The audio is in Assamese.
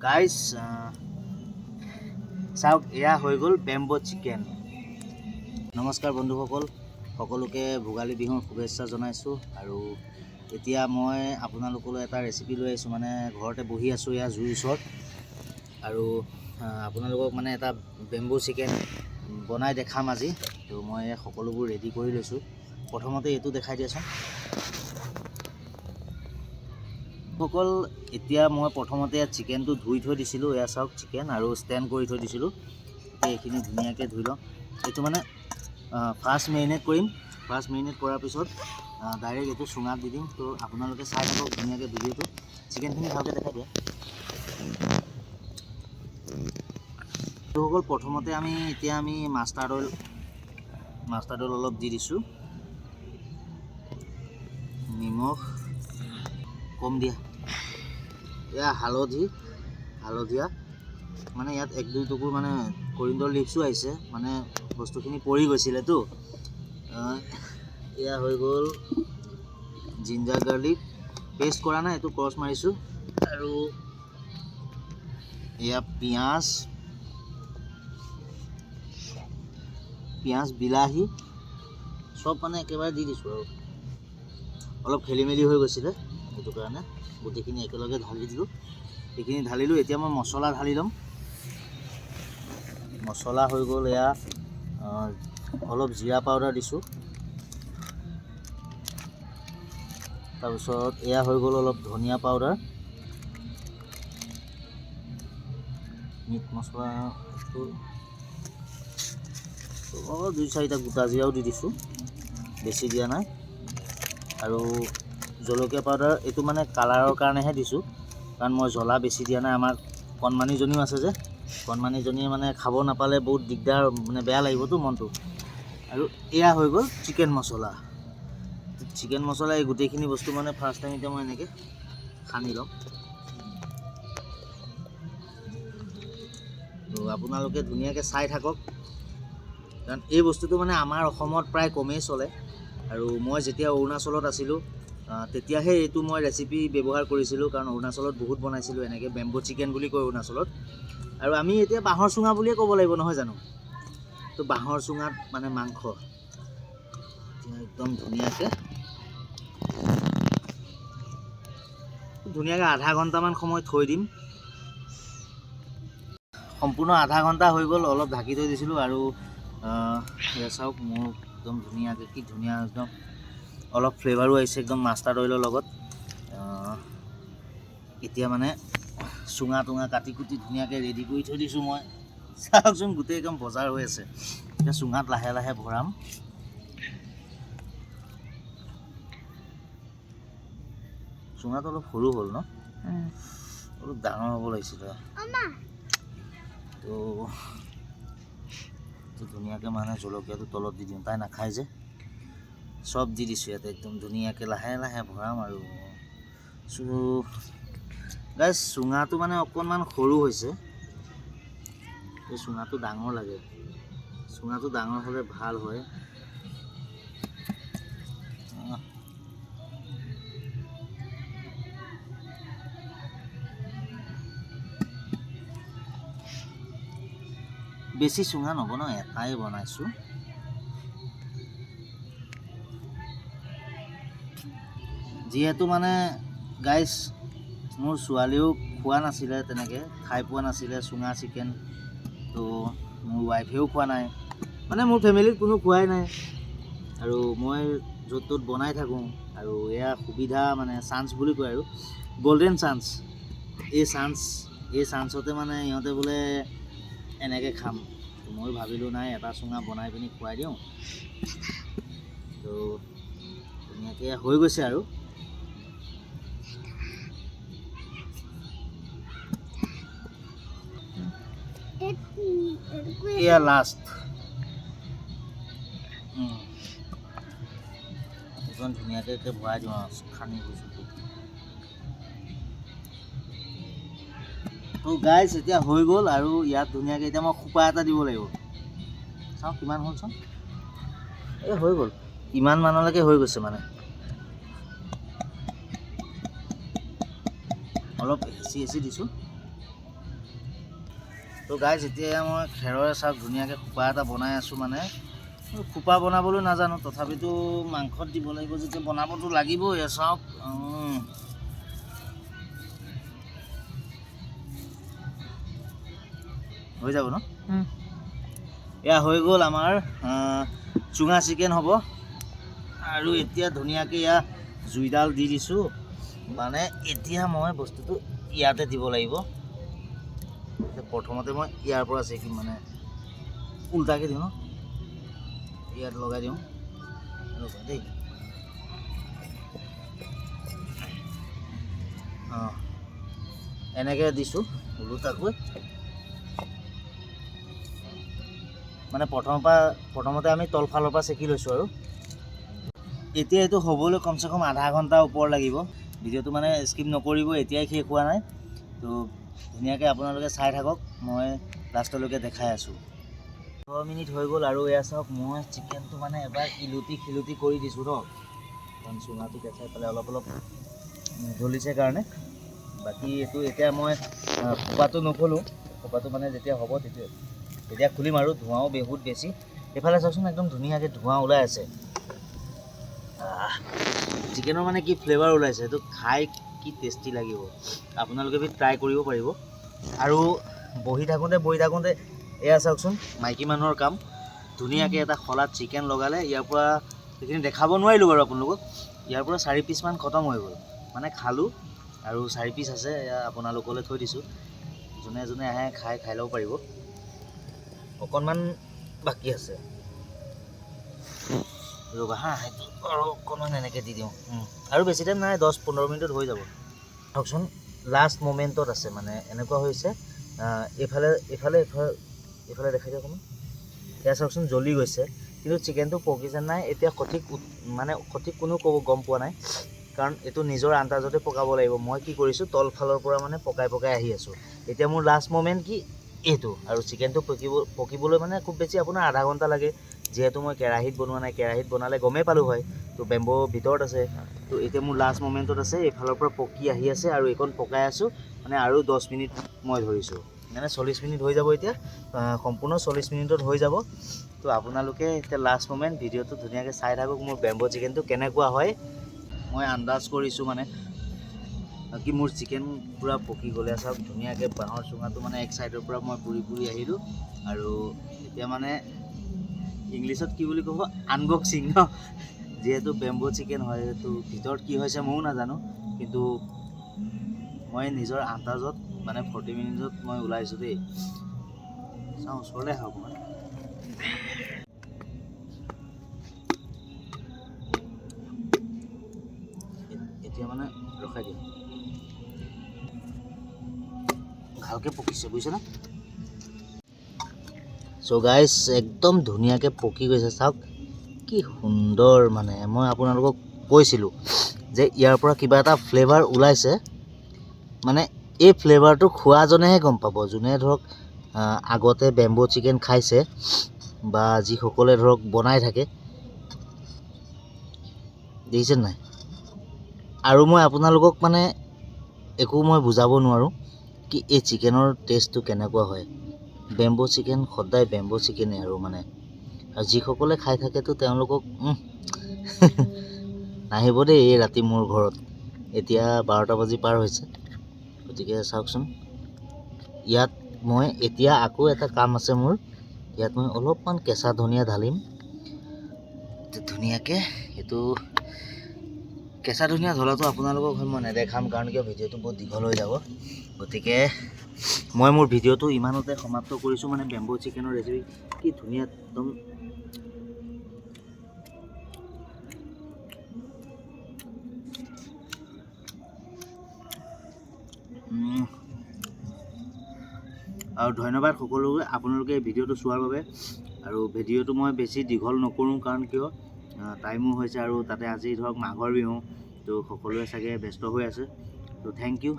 গাইজ চাওক, এয়া হৈ গ'ল বেম্বো চিকেন। নমস্কাৰ বন্ধুসকল, সকলোকে ভোগালী বিহুৰ শুভেচ্ছা জনাইছোঁ। আৰু এতিয়া মই আপোনালোকলৈ এটা ৰেচিপি লৈ আহিছোঁ। মানে ঘৰতে বহি আছোঁ এয়া জুইৰ ওচৰত, আৰু আপোনালোকক মানে এটা বেম্বো চিকেন বনাই দেখাম আজি। তো মই সকলোবোৰ ৰেডি কৰি লৈছোঁ। প্ৰথমতে এইটো দেখাই দিয়াচোন সকল। এতিয়া মই প্ৰথমতে চিকেনটো ধুই থৈ দিছিলোঁ। এয়া চাওক চিকেন, আৰু ষ্টেণ্ড কৰি থৈ দিছিলোঁ। এতিয়া এইখিনি ধুনীয়াকৈ ধুই লওঁ। এইটো মানে ফাৰ্ষ্ট মেৰিনেট কৰিম। ফাৰ্ষ্ট মেৰিনেট কৰাৰ পিছত ডাইৰেক্ট এইটো চুঙাত দি দিম। তো আপোনালোকে চাই থাকক ধুনীয়াকৈ ভিডিঅ'টো। চিকেনখিনি ভালকৈ দেখাই দিয়া। সকল প্ৰথমতে এতিয়া আমি মাষ্টাৰ্ড অইল অলপ দি দিছোঁ। নিমখ কম দিয়া। এয়া হালধীয়া মানে ইয়াত 1-2 টুকুৰ মানে কৰিন্দৰ লিভছো আহিছে, মানে বস্তুখিনি পৰি গৈছিলেতো। এয়া হৈ গ'ল জিঞ্জাৰ গাৰ্লিক পেষ্ট কৰা নাই, এইটো ক্ৰছ মাৰিছোঁ। আৰু এয়া পিঁয়াজ, বিলাহী চব মানে একেবাৰে দি দিছোঁ। আৰু অলপ খেলি মেলি হৈ গৈছিলে, সেইটো কাৰণে গোটেইখিনি একেলগে ঢালি দিলোঁ। এইখিনি ঢালিলোঁ। এতিয়া মই মছলা ঢালি ল'ম। মছলা হৈ গ'ল এয়া অলপ জিৰা পাউডাৰ দিছোঁ। তাৰপিছত এয়া হৈ গ'ল অলপ ধনিয়া পাউডাৰ, মিট মছলা 2-4টা গোটা জিৰাও দি দিছোঁ, বেছি দিয়া নাই। আৰু জলকীয়া পাউডাৰ এইটো মানে কালাৰৰ কাৰণেহে দিছোঁ, কাৰণ মই জ্বলা বেছি দিয়া নাই। আমাৰ কণমানিজনীও আছে যে, কণমানিজনীয়ে মানে খাব নাপালে বহুত দিগদাৰ, মানে বেয়া লাগিবতো মনটো। আৰু এয়া হৈ গ'ল চিকেন মছলা। এই গোটেইখিনি বস্তু মানে ফাৰ্ষ্ট টাইম এতিয়া মই এনেকৈ সানি ল'ম। তো আপোনালোকে ধুনীয়াকৈ চাই থাকক, কাৰণ এই বস্তুটো মানে আমাৰ অসমত প্ৰায় কমেই চলে। আৰু মই যেতিয়া অৰুণাচলত আছিলোঁ তেতিয়াহে এইটো মই ৰেচিপি ব্যৱহাৰ কৰিছিলোঁ, কাৰণ অৰুণাচলত বহুত বনাইছিলোঁ এনেকৈ। বেম্বো চিকেন বুলি কয় অৰুণাচলত। আৰু আমি এতিয়া বাঁহৰ চুঙা বুলিয়ে ক'ব লাগিব, নহয় জানো? তো বাঁহৰ চুঙাত মানে মাংস একদম ধুনীয়াকৈ আধা ঘণ্টামান সময় থৈ দিম। সম্পূৰ্ণ আধা ঘণ্টা হৈ গ'ল, অলপ ঢাকি থৈ দিছিলোঁ। আৰু এয়া চাওক, মোৰ একদম ধুনীয়াকৈ, কি ধুনীয়া একদম, অলপ ফ্লেভাৰো আহিছে একদম মাষ্টাৰ্ড অইলৰ লগত। এতিয়া মানে চুঙা কাটি কুটি ধুনীয়াকৈ ৰেডি কৰি থৈ দিছোঁ মই। চাওকচোন, গোটেই একদম বজাৰ হৈ আছে। এতিয়া চুঙাত লাহে লাহে ভৰাম। চুঙাটো অলপ সৰু হ'ল ন, অলপ ডাঙৰ হ'ব লাগিছিলে। তো ধুনীয়াকৈ মানে জলকীয়াটো তলত দি দিওঁ, তাই নাখায় যে। চব দি দিছোঁ ইয়াতে, একদম ধুনীয়াকৈ লাহে লাহে ভৰাম। আৰু গাইজ, চুঙাটো মানে অকণমান সৰু হৈছে। এই চুঙাটো ডাঙৰ লাগে, চুঙাটো ডাঙৰ হ'লে ভাল হয়। বেছি চুঙা নবনাওঁ, এটাই বনাইছোঁ। যিহেতু মানে গাইজ, মোৰ ছোৱালীও খোৱা নাছিলে, তেনেকৈ খাই পোৱা নাছিলে চুঙা চিকেন। তো মোৰ ৱাইফেও খোৱা নাই, মানে মোৰ ফেমিলিত কোনো খোৱাই নাই। আৰু মই য'ত ত'ত বনাই থাকোঁ। আৰু এয়া সুবিধা, মানে চান্স বুলি কয়, আৰু গল্ডেন চান্স। এই চান্সতে মানে ইহঁতে বোলে এনেকৈ খাম। তো মই ভাবিলোঁ নাই, এটা চুঙা বনাই পিনি খুৱাই দিওঁ। তো ধুনীয়াকৈ হৈ গৈছে। আৰু এয়া লাষ্ট এইখন ধুনীয়াকৈ ভৰাই দিওঁ আৰু সানি গৈছোঁ। তো গাইজ, এতিয়া হৈ গ'ল। আৰু ইয়াত ধুনীয়াকৈ এতিয়া মই সোপা এটা দিব লাগিব। চাওঁ কিমান হ'ল চাওঁ। এই হৈ গ'ল, ইমান মানলৈকে হৈ গৈছে। মানে অলপ হেঁচি দিছোঁ। তো গাইজ এতিয়া মই খেৰৰে চাওক ধুনীয়াকৈ খোপা এটা বনাই আছোঁ। মানে খোপা বনাবলৈ নাজানো, তথাপিতো মাংসত দিব লাগিব যেতিয়া বনাবতো লাগিবই। চাওক হৈ যাব ন? এয়া হৈ গ'ল আমাৰ চুঙা চিকেন হ'ব। আৰু এতিয়া ধুনীয়াকৈ এয়া জুইডাল দি দিছোঁ। মানে এতিয়া মই বস্তুটো ইয়াতে দিব লাগিব। প্ৰথমতে মই ইয়াৰ পৰা চেকিম, মানে উল্টাকৈ দিওঁ ন, ইয়াত লগাই দিওঁ দেই। অঁ এনেকৈ দিছোঁ ওলোটাকৈ। মানে প্ৰথমতে আমি তলফালৰ পৰা চেকি লৈছোঁ। আৰু এতিয়া এইটো হ'বলৈ কমচে কম আধা ঘণ্টা ওপৰ লাগিব। ভিডিঅ'টো মানে স্কিপ নকৰিব, এতিয়াই শেষ হোৱা নাই। তো ধুনীয়াকৈ আপোনালোকে চাই থাকক, মই লাষ্টলৈকে দেখাই আছোঁ। 6 মিনিট হৈ গ'ল আৰু এয়া চাওক, মই চিকেনটো মানে এবাৰ খিলুটি কৰি দিছোঁ ন, কাৰণ চুঙাটো দেখাই পেলাই অলপ জ্বলিছে কাৰণে। বাকী এইটো এতিয়া মই খোপাটো নখোলোঁ, খোপাটো মানে যেতিয়া হ'ব তেতিয়া খুলিম। আৰু ধোঁৱাও বহুত বেছি। এইফালে চাওকচোন, একদম ধুনীয়াকৈ ধোঁৱা ওলাই আছে। চিকেনৰ মানে কি ফ্লেভাৰ ওলাইছে, এইটো খাই কি টেষ্টি লাগিব। আপোনালোকে ট্ৰাই কৰিব পাৰিব। আৰু বহি থাকোঁতে এয়া চাওকচোন, মাইকী মানুহৰ কাম। ধুনীয়াকৈ এটা শলাত চিকেন লগালে। ইয়াৰ পৰা সেইখিনি দেখাব নোৱাৰিলোঁ বাৰু আপোনালোকক। ইয়াৰ পৰা 4 পিচমান খতম হৈ গ'ল। মানে খালোঁ আৰু 4 পিচ আছে, এয়া আপোনালোকলৈ থৈ দিছোঁ। যোনে যোনে আহে খাই ল'ব পাৰিব। অকণমান বাকী আছে, ৰ'বা হা, সেইটো আৰু অকণমান এনেকৈ দি দিওঁ। আৰু বেছি টাইম নাই, 10-15 মিনিটত হৈ যাব। চাওকচোন লাষ্ট মমেণ্টত আছে। মানে এনেকুৱা হৈছে, এইফালে দেখাই দিয়ক অকণমান। এয়া চাওকচোন জ্বলি গৈছে, কিন্তু চিকেনটো পকিছে নাই এতিয়া সঠিক কোনো গম পোৱা নাই। কাৰণ এইটো নিজৰ আন্দাজতে পকাব লাগিব। মই কি কৰিছোঁ, তলফালৰ পৰা মানে পকাই আহি আছোঁ। এতিয়া মোৰ লাষ্ট মমেণ্ট কি এইটো। আৰু চিকেনটো পকিবলৈ মানে খুব বেছি আপোনাৰ আধা ঘণ্টা লাগে। যিহেতু মই কেৰাহীত বনোৱা নাই, কেৰাহীত বনালে গমেই পালোঁ হয়। তো বেম্ব' ভিতৰত আছে। তো এতিয়া মোৰ লাষ্ট মমেণ্টত আছে, এইফালৰ পৰা পকি আহি আছে আৰু এইকণ পকাই আছোঁ। মানে আৰু 10 মিনিট মই ধৰিছোঁ, মানে 40 মিনিট হৈ যাব। এতিয়া সম্পূৰ্ণ 40 মিনিটত হৈ যাব। তো আপোনালোকে এতিয়া লাষ্ট মমেণ্ট ভিডিঅ'টো ধুনীয়াকৈ চাই থাকক, মোৰ বেম্ব' চিকেনটো কেনেকুৱা হয়। মই আন্দাজ কৰিছোঁ মানে কি মোৰ চিকেন পূৰা পকি গ'লে। চাওক ধুনীয়াকৈ বাঁহৰ চুঙাটো মানে এক চাইডৰ পৰা মই পুৰি আহিলোঁ। আৰু এতিয়া মানে ইংলিছত কি বুলি ক'ব, আনবক্সিং ন। যিহেতু বেম্ব' চিকেন হয়, তো ভিতৰত কি হৈছে ময়ো নাজানো। কিন্তু মই নিজৰ আন্দাজত মানে 40 মিনিটত মই ওলাইছোঁ দেই। চাওঁ ওচৰলৈ আহক অকণমান। এতিয়া মানে ৰখাই দিম, ভালকৈ পকিছে, বুজিছেনে? চ' গাইজ একদম ধুনীয়াকৈ পকি গৈছে। চাওক কি সুন্দৰ। মানে মই আপোনালোকক কৈছিলোঁ যে ইয়াৰ পৰা কিবা এটা ফ্লেভাৰ ওলাইছে। মানে এই ফ্লেভাৰটো খোৱাজনেহে গম পাব, যোনে ধৰক আগতে বেম্ব' চিকেন খাইছে বা যিসকলে ধৰক বনাই থাকে। দেখিছে নাই? আৰু মই আপোনালোকক মানে একো মই বুজাব নোৱাৰোঁ কি এই চিকেনৰ টেষ্টটো কেনেকুৱা হয়। বেম্ব' চিকেন সদায় বেম্ব' চিকেনেই আৰু মানে। আৰু যিসকলে খাই থাকেতো তেওঁলোকক নাহিব দেই এই ৰাতি মোৰ ঘৰত। এতিয়া 12টা বাজি পাৰ হৈছে। গতিকে চাওকচোন, ইয়াত মই এতিয়া আকৌ এটা কাম আছে মোৰ। ইয়াত মই অলপমান কেঁচা ধনিয়া ঢালিম ধুনীয়াকৈ। এইটো কেঁচা ধনিয়া ঢলাটো আপোনালোকক মই নেদেখাম, কাৰণ কিয় ভিডিঅ'টো বহুত দীঘল হৈ যাব। গতিকে মই মোৰ ভিডিঅ'টো ইমানতে সমাপ্ত কৰিছোঁ। মানে বেম্ব' চিকেনৰ ৰেচিপি কি ধুনীয়া একদম। আৰু ধন্যবাদ সকলোকে, আপোনালোকে এই ভিডিঅ'টো চোৱাৰ বাবে। আৰু ভিডিঅ'টো মই বেছি দীঘল নকৰোঁ, কাৰণ কিয় টাইমো হৈছে আৰু তাতে আজি ধৰক মাঘৰ বিহু। তো সকলোৱে চাগে ব্যস্ত হৈ আছে। তো থেংক ইউ।